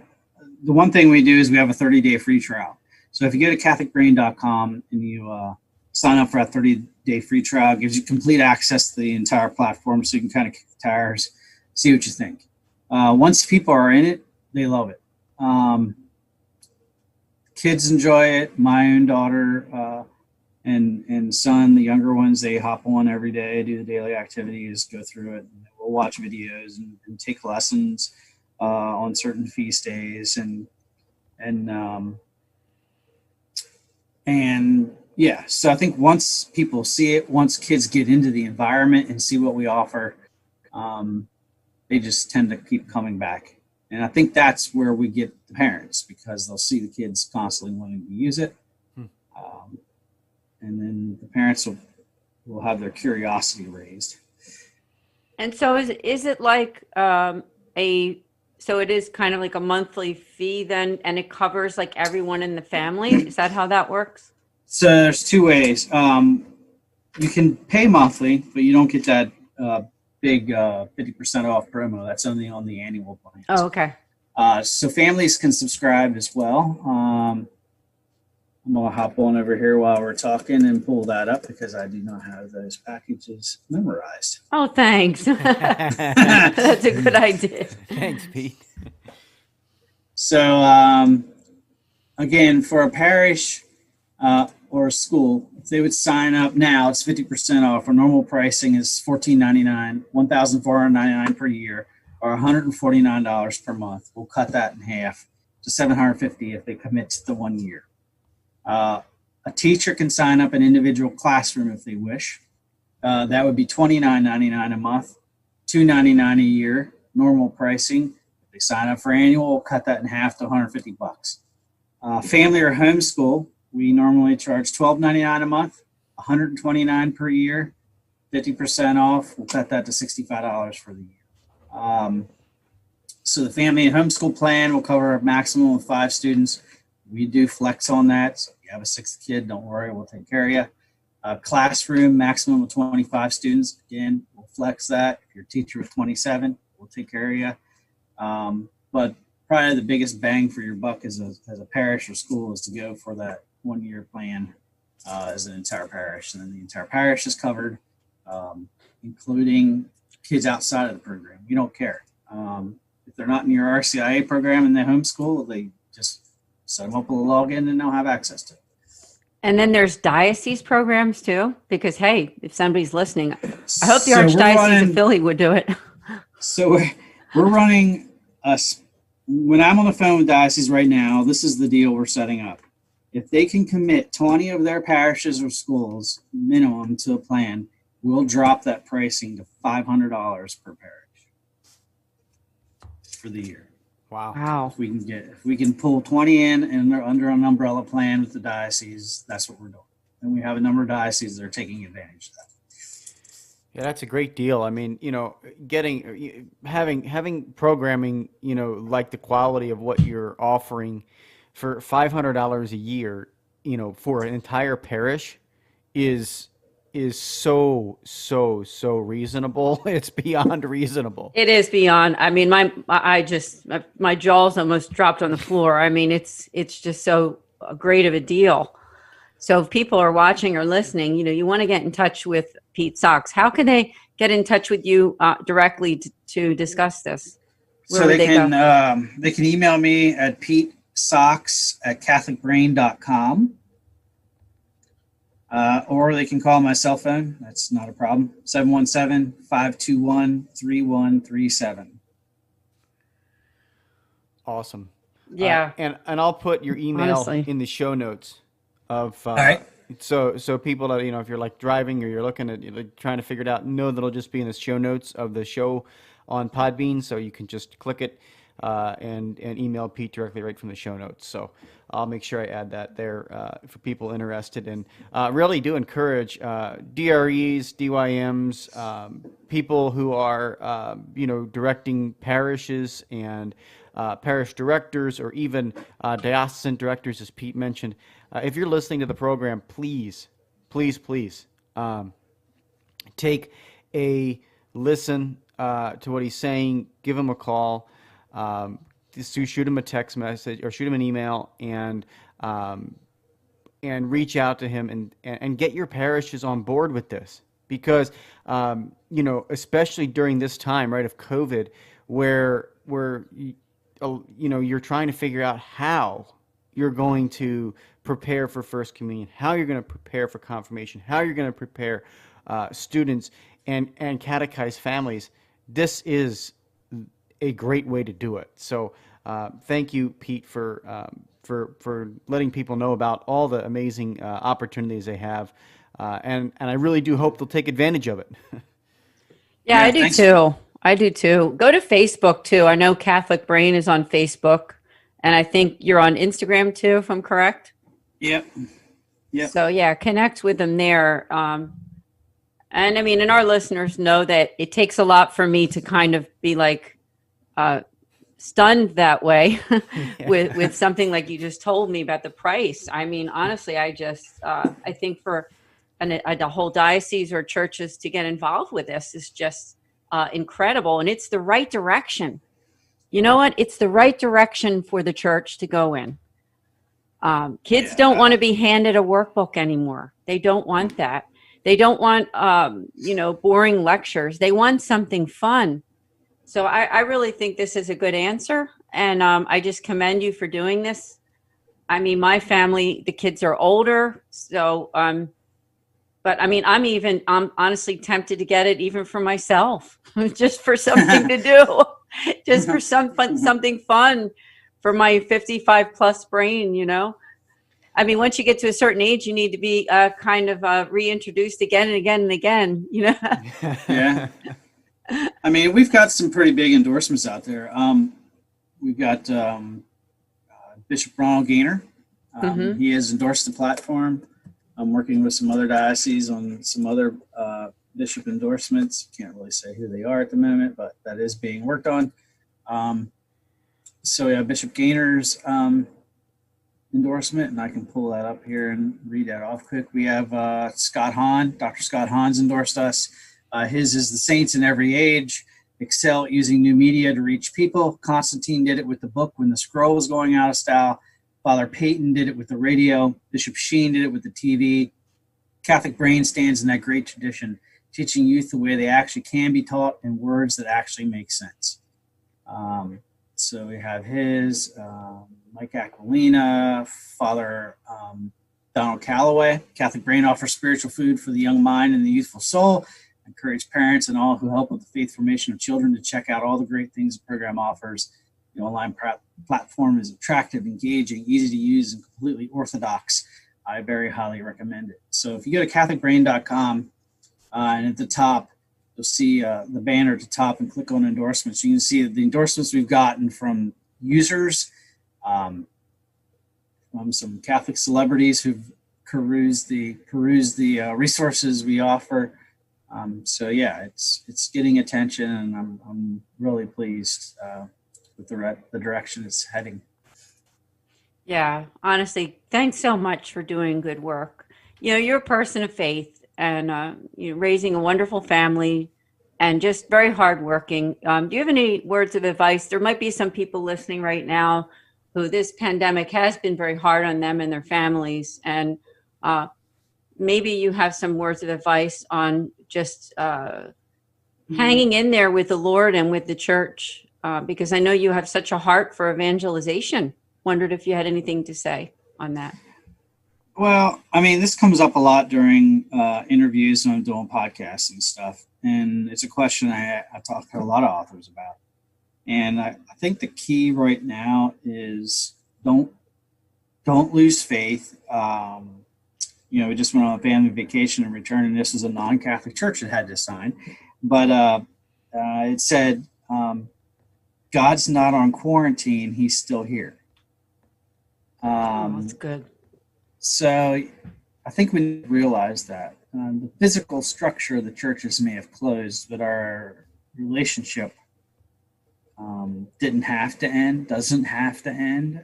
the one thing we do is we have a 30-day free trial. So if you go to CatholicBrain.com and you sign up for a 30-day free trial, it gives you complete access to the entire platform, so you can kind of kick the tires, see what you think. Once people are in it, they love it. Kids enjoy it. My own daughter and son, the younger ones, they hop on every day, do the daily activities, go through it. And we'll watch videos and take lessons on certain feast days and yeah, so I think once people see it, once kids get into the environment and see what we offer, they just tend to keep coming back. And I think that's where we get the parents, because they'll see the kids constantly wanting to use it. And then the parents will will have their curiosity raised. And so is it like so it is kind of like a monthly fee then, and it covers like everyone in the family? Is that how that works? So there's two ways. You can pay monthly, but you don't get that big 50% off promo. That's only on the annual plan. Oh, okay. So families can subscribe as well. I'm going to hop on over here while we're talking and pull that up because I do not have those packages memorized. Oh, thanks. That's a good idea. Thanks, Pete. So, again, for a parish or a school, if they would sign up now, it's 50% off. Our normal pricing is $14.99, $1,499 per year, or $149 per month. We'll cut that in half to $750 if they commit to the 1 year. A teacher can sign up an individual classroom if they wish. That would be $29.99 a month, $299 a year, normal pricing. If they sign up for annual, we'll cut that in half to $150. Family or homeschool, we normally charge $12.99 a month, $129 per year, 50% off. We'll cut that to $65 for the year. So the family and homeschool plan will cover a maximum of 5 students. We do flex on that. So if you have a 6th kid, don't worry, we'll take care of you. Classroom, maximum of 25 students. Again, we'll flex that. If you're a teacher with 27, we'll take care of you. But probably the biggest bang for your buck as a parish or school is to go for that 1 year plan as an entire parish. And then the entire parish is covered, including kids outside of the program. We don't care. If they're not in your RCIA program in the homeschool, they just set them up with a login and they'll have access to it. And then there's diocese programs too, because hey, if somebody's listening, I hope the Archdiocese of Philly would do it. So we're running when I'm on the phone with diocese right now, this is the deal we're setting up. If they can commit 20 of their parishes or schools minimum to a plan, we'll drop that pricing to $500 per parish for the year. Wow. If we can pull 20 in and they're under an umbrella plan with the diocese, that's what we're doing. And we have a number of dioceses that are taking advantage of that. Yeah, that's a great deal. I mean, having programming, like the quality of what you're offering for $500 a year, for an entire parish is so reasonable. It's beyond reasonable. It is beyond. I mean, my jaws almost dropped on the floor. I mean, it's just so great of a deal. So if people are watching or listening, you want to get in touch with Pete Socks. How can they get in touch with you directly to discuss this? So they can email me at petesocks@catholicbrain.com. Or they can call my cell phone. That's not a problem. 717-521-3137. Awesome. Yeah. And I'll put your email in the show notes of all right. So people that, if you're like driving or you're looking at trying to figure it out, know that it'll just be in the show notes of the show on Podbean, so you can just click it and email Pete directly right from the show notes. So I'll make sure I add that there for people interested. And really do encourage DREs, DYMs, people who are, directing parishes and parish directors or even diocesan directors, as Pete mentioned. If you're listening to the program, please take a listen to what he's saying. Give him a call. Just shoot him a text message or shoot him an email and reach out to him and get your parishes on board with this, because especially during this time, right, of COVID, where you're trying to figure out how you're going to prepare for First Communion, how you're going to prepare for confirmation, how you're going to prepare students and catechize families. This is a great way to do it. So thank you, Pete, for letting people know about all the amazing opportunities they have, and I really do hope they'll take advantage of it. Yeah, I do too. I do too. Go to Facebook too. I know Catholic Brain is on Facebook, and I think you're on Instagram too, if I'm correct. Yep. So yeah, connect with them there. And I mean, and our listeners know that it takes a lot for me to kind of be like stunned that way with something like you just told me about the price. I mean, honestly, I think for a whole diocese or churches to get involved with this is just incredible. And it's the right direction. You know what? It's the right direction for the church to go in. Kids don't want to be handed a workbook anymore. They don't want that. They don't want, boring lectures. They want something fun. So I really think this is a good answer. And I just commend you for doing this. I mean, my family, the kids are older. So, but I mean, I'm honestly tempted to get it even for myself, just for something to do, just for something fun for my 55 plus brain, you know? I mean, once you get to a certain age, you need to be kind of reintroduced again and again and again, you know? Yeah. I mean, we've got some pretty big endorsements out there. We've got Bishop Ronald Gaynor. He has endorsed the platform. I'm working with some other dioceses on some other bishop endorsements. Can't really say who they are at the moment, but that is being worked on. So yeah, Bishop Gaynor's endorsement, and I can pull that up here and read that off quick. We have Scott Hahn. Dr. Scott Hahn's endorsed us. His is The Saints in Every Age excel at using new media to reach people. Constantine did it with the book when the scroll was going out of style. Father Peyton did it with the radio. Bishop Sheen did it with the TV. Catholic Brain stands in that great tradition, teaching youth the way they actually can be taught in words that actually make sense. So we have his, Mike Aquilina, Father Donald Calloway. Catholic Brain offers spiritual food for the young mind and the youthful soul. Encourage parents and all who help with the faith formation of children to check out all the great things the program offers. The online platform is attractive, engaging, easy to use, and completely orthodox. I very highly recommend it. So if you go to catholicbrain.com and at the top, you'll see the banner at the top and click on endorsements. You can see the endorsements we've gotten from users, from some Catholic celebrities who've perused the resources we offer. So yeah, it's getting attention, and I'm really pleased with the direction it's heading. Yeah, honestly, thanks so much for doing good work. You know, you're a person of faith, and raising a wonderful family, and just very hardworking. Do you have any words of advice? There might be some people listening right now who this pandemic has been very hard on them and their families, and maybe you have some words of advice on just hanging in there with the Lord and with the church, because I know you have such a heart for evangelization. Wondered if you had anything to say on that. Well, I mean, this comes up a lot during interviews when I'm doing podcasts and stuff, and it's a question I talk to a lot of authors about. And I think the key right now is don't lose faith. We just went on a family vacation and returned, and this was a non-Catholic church that had this sign. But it said, God's not on quarantine, he's still here. That's good. So I think we need to realize that the physical structure of the churches may have closed, but our relationship doesn't have to end.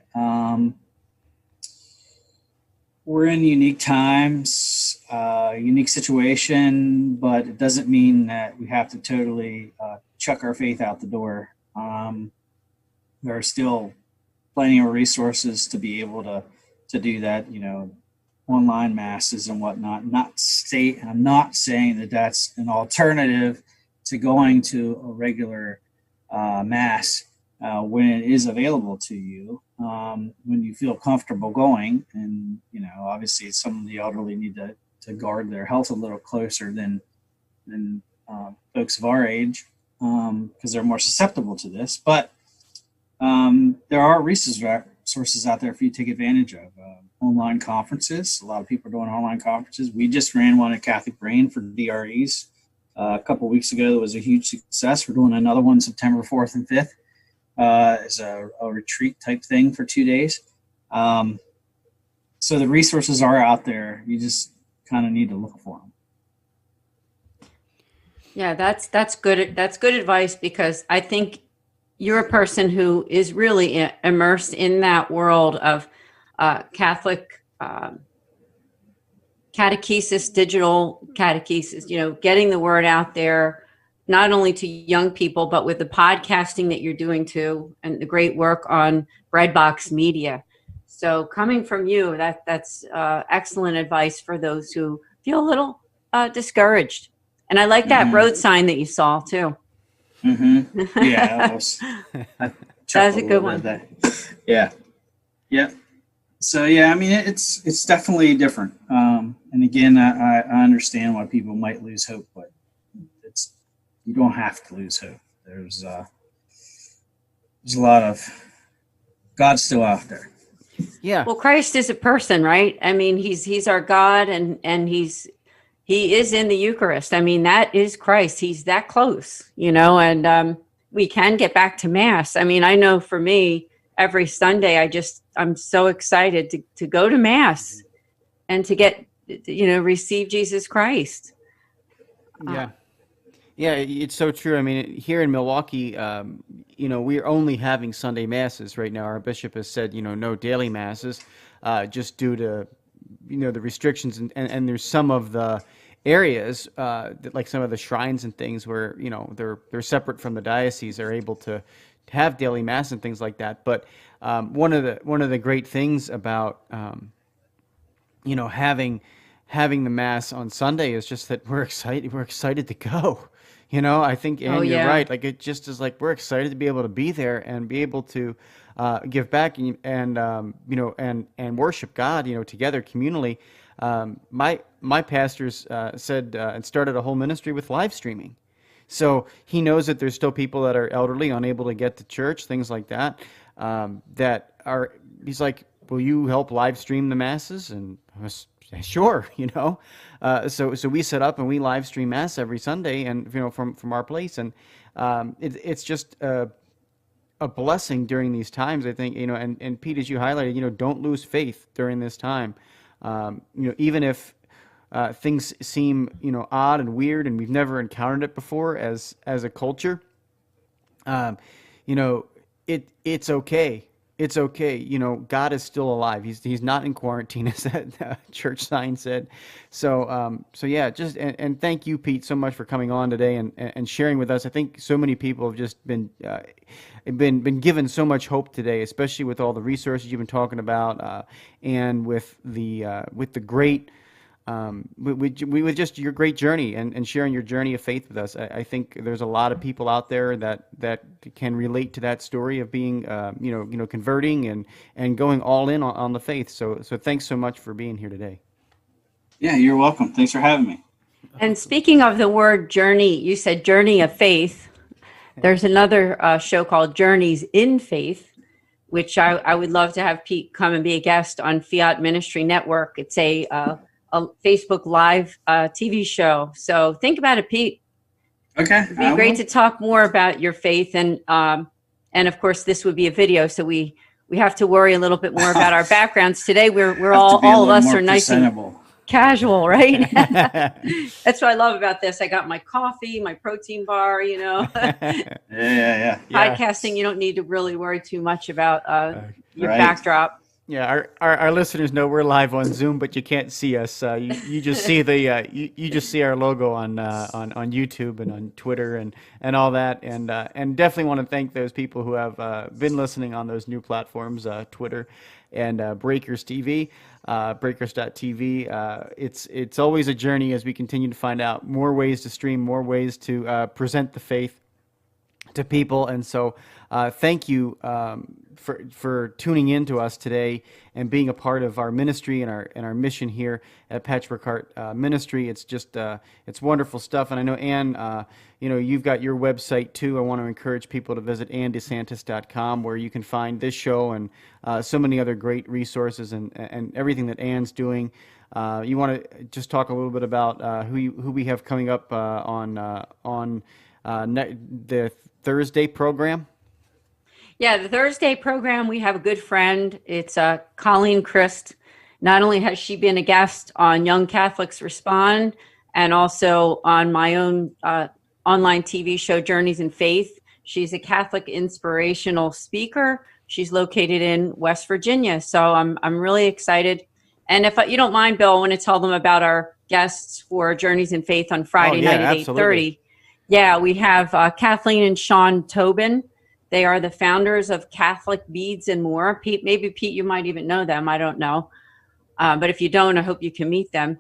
We're in unique times, unique situation, but it doesn't mean that we have to totally chuck our faith out the door. There are still plenty of resources to be able to do that, online masses and whatnot. I'm not saying that that's an alternative to going to a regular mass when it is available to you, when you feel comfortable going. And, obviously some of the elderly need to guard their health a little closer than folks of our age, because they're more susceptible to this. But there are resources out there for you to take advantage of. Online conferences. A lot of people are doing online conferences. We just ran one at Catholic Brain for DREs a couple of weeks ago. That was a huge success. We're doing another one September 4th and 5th as a retreat type thing for 2 days. So the resources are out there. You just kind of need to look for them. Yeah, that's good. That's good advice, because I think you're a person who is really immersed in that world of Catholic catechesis, digital catechesis, getting the word out there, not only to young people, but with the podcasting that you're doing too, and the great work on Breadbox Media. So coming from you, that's excellent advice for those who feel a little discouraged. And I like that road sign that you saw too. Yeah, I That was a chuckled good little bit one. there. Yeah, yeah. So yeah, I mean, it's definitely different. And again, I understand why people might lose hope, but you don't have to lose hope. There's a lot of God's still out there. Yeah. Well, Christ is a person, right? I mean, he's our God, and he is in the Eucharist. I mean, that is Christ. He's that close, and we can get back to Mass. I mean, I know for me, every Sunday, I'm so excited to go to Mass and to get, receive Jesus Christ. Yeah. Yeah, it's so true. I mean, here in Milwaukee, we're only having Sunday masses right now. Our bishop has said, no daily masses, just due to, the restrictions. And there's some of the areas, that, like some of the shrines and things where, they're separate from the diocese, are able to have daily mass and things like that. But one of the great things about, having the mass on Sunday is just that we're excited to go. I think, Anne, you're right. Like, it just is like, we're excited to be able to be there and be able to give back and worship God, together communally. My pastors said and started a whole ministry with live streaming. So he knows that there's still people that are elderly, unable to get to church, things like that. He's like, will you help live stream the masses? And I was, sure, So we set up and we live stream Mass every Sunday, and from our place, and it's just a blessing during these times. I think, and Pete, as you highlighted, don't lose faith during this time. Even if things seem odd and weird, and we've never encountered it before as a culture, it's okay. It's okay. God is still alive. He's not in quarantine, as that church sign said. So yeah, just and thank you, Pete, so much for coming on today and sharing with us. I think so many people have just been given so much hope today, especially with all the resources you've been talking about, and with the great. With just your great journey and sharing your journey of faith with us. I think there's a lot of people out there that can relate to that story of being, converting and going all in on the faith. So thanks so much for being here today. Yeah, you're welcome. Thanks for having me. And speaking of the word journey, you said journey of faith. There's another show called Journeys in Faith, which I would love to have Pete come and be a guest on Fiat Ministry Network. It's a Facebook Live TV show. So think about it, Pete. Okay. It'd be great to talk more about your faith, and of course this would be a video, so we have to worry a little bit more about our backgrounds today. We're all of us are nice and casual, right? That's what I love about this. I got my coffee, my protein bar, Yeah. Podcasting, you don't need to really worry too much about your backdrop. Yeah, our listeners know we're live on Zoom, but you can't see us. You just see you just see our logo on YouTube and on Twitter and all that, and definitely want to thank those people who have been listening on those new platforms, Twitter and Breakers TV, Breakers.tv. It's always a journey as we continue to find out more ways to stream, more ways to present the faith to people, and so thank you for tuning in to us today and being a part of our ministry and our mission here at Patchwork Heart Ministry. It's just it's wonderful stuff, and I know Anne, you've got your website too. I want to encourage people to visit annedesantis.com, where you can find this show and so many other great resources and everything that Anne's doing. You want to just talk a little bit about who we have coming up on the Thursday program? Yeah, the Thursday program, we have a good friend. It's Colleen Christ. Not only has she been a guest on Young Catholics Respond and also on my own online TV show, Journeys in Faith. She's a Catholic inspirational speaker. She's located in West Virginia. So I'm really excited. And if you don't mind, Bill, I want to tell them about our guests for Journeys in Faith on Friday night at 8:30. Yeah, we have Kathleen and Sean Tobin. They are the founders of Catholic Beads and More. Pete, you might even know them. I don't know. But if you don't, I hope you can meet them.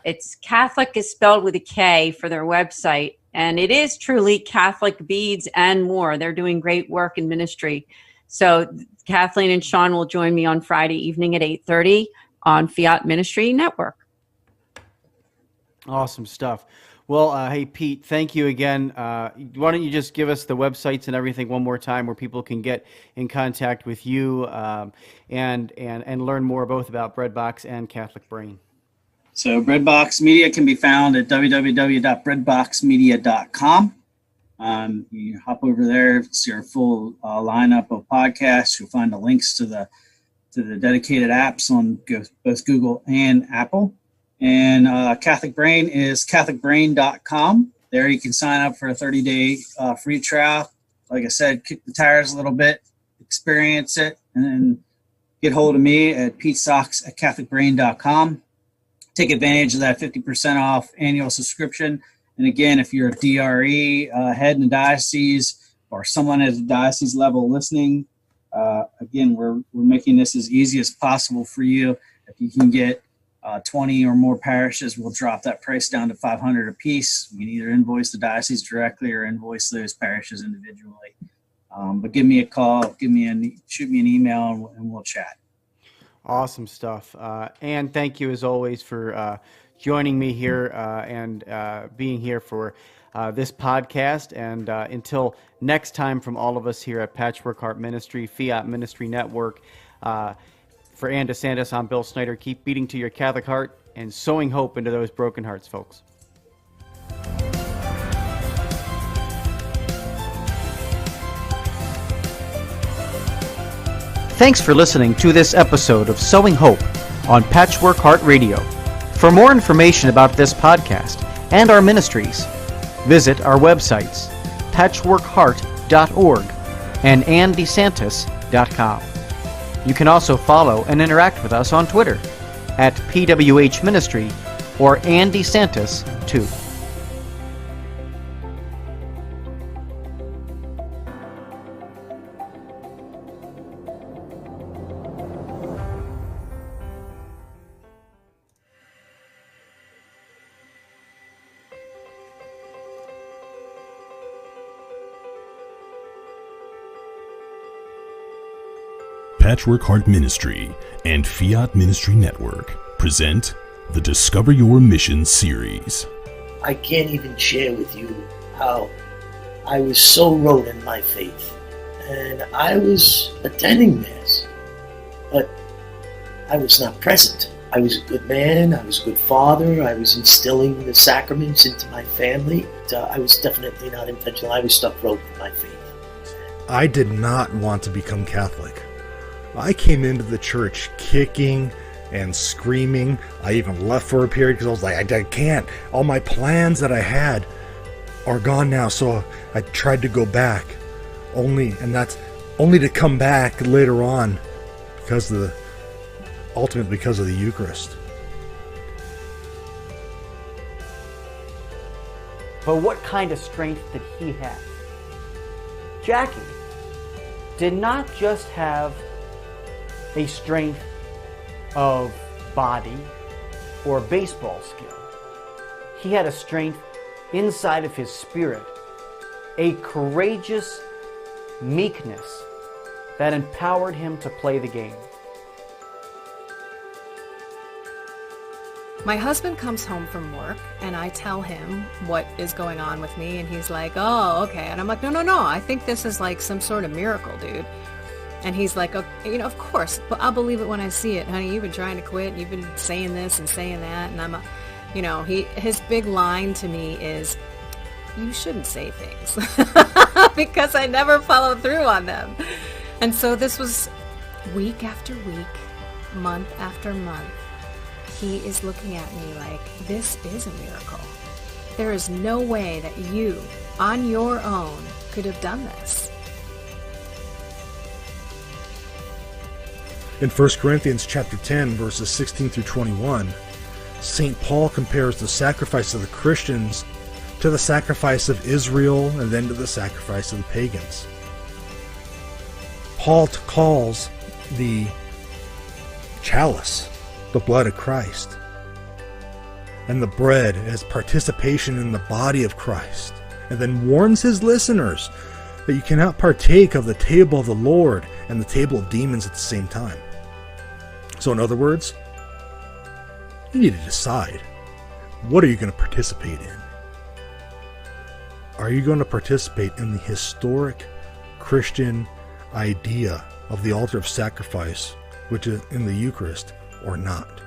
It's Catholic is spelled with a K for their website. And it is truly Catholic Beads and More. They're doing great work in ministry. So Kathleen and Sean will join me on Friday evening at 8:30 on Fiat Ministry Network. Awesome stuff. Well, hey, Pete, thank you again. Why don't you just give us the websites and everything one more time where people can get in contact with you and learn more both about Breadbox and Catholic Brain. So Breadbox Media can be found at www.breadboxmedia.com. You hop over there, see our full lineup of podcasts. You'll find the links to the dedicated apps on both Google and Apple. And Catholic Brain is catholicbrain.com. There you can sign up for a 30-day free trial. Like I said, kick the tires a little bit, experience it, and then get hold of me at petesocks@catholicbrain.com. Take advantage of that 50% off annual subscription. And again, if you're a DRE head in the diocese or someone at the diocese level listening, again, we're making this as easy as possible for you. If you can get 20 or more parishes, we'll drop that price down to $500 a piece. You can either invoice the diocese directly or invoice those parishes individually. But give me a call, shoot me an email, and we'll chat. Awesome stuff. And thank you, as always, for joining me here and being here for this podcast. And until next time, from all of us here at Patchwork Heart Ministry, Fiat Ministry Network, for Ann DeSantis, I'm Bill Snyder. Keep beating to your Catholic heart and sowing hope into those broken hearts, folks. Thanks for listening to this episode of Sowing Hope on Patchwork Heart Radio. For more information about this podcast and our ministries, visit our websites, patchworkheart.org and andesantis.com. You can also follow and interact with us on Twitter at PWH Ministry or AndySantis2. Patchwork Heart Ministry and Fiat Ministry Network present the Discover Your Mission series. I can't even share with you how I was so wrote in my faith. And I was attending Mass, but I was not present. I was a good man, I was a good father, I was instilling the sacraments into my family. I was definitely not intentional. I was stuck wrote in my faith. I did not want to become Catholic. I came into the church kicking and screaming. I even left for a period because I was like, I can't. All my plans that I had are gone now. So I tried to go back, only to come back later on because of the Eucharist. But what kind of strength did he have? Jackie did not just have a strength of body or baseball skill. He had a strength inside of his spirit, a courageous meekness that empowered him to play the game. My husband comes home from work and I tell him what is going on with me and he's like, oh, okay. And I'm like, no, I think this is like some sort of miracle, dude. And he's like, okay, of course, but I'll believe it when I see it. Honey, you've been trying to quit. You've been saying this and saying that. And I'm, his big line to me is, you shouldn't say things because I never follow through on them. And so this was week after week, month after month. He is looking at me like, this is a miracle. There is no way that you, on your own, could have done this. In 1 Corinthians chapter 10, verses 16 through 21, St. Paul compares the sacrifice of the Christians to the sacrifice of Israel and then to the sacrifice of the pagans. Paul calls the chalice the blood of Christ, and the bread as participation in the body of Christ, and then warns his listeners that you cannot partake of the table of the Lord and the table of demons at the same time. So in other words, you need to decide, what are you going to participate in? Are you going to participate in the historic Christian idea of the altar of sacrifice, which is in the Eucharist, or not?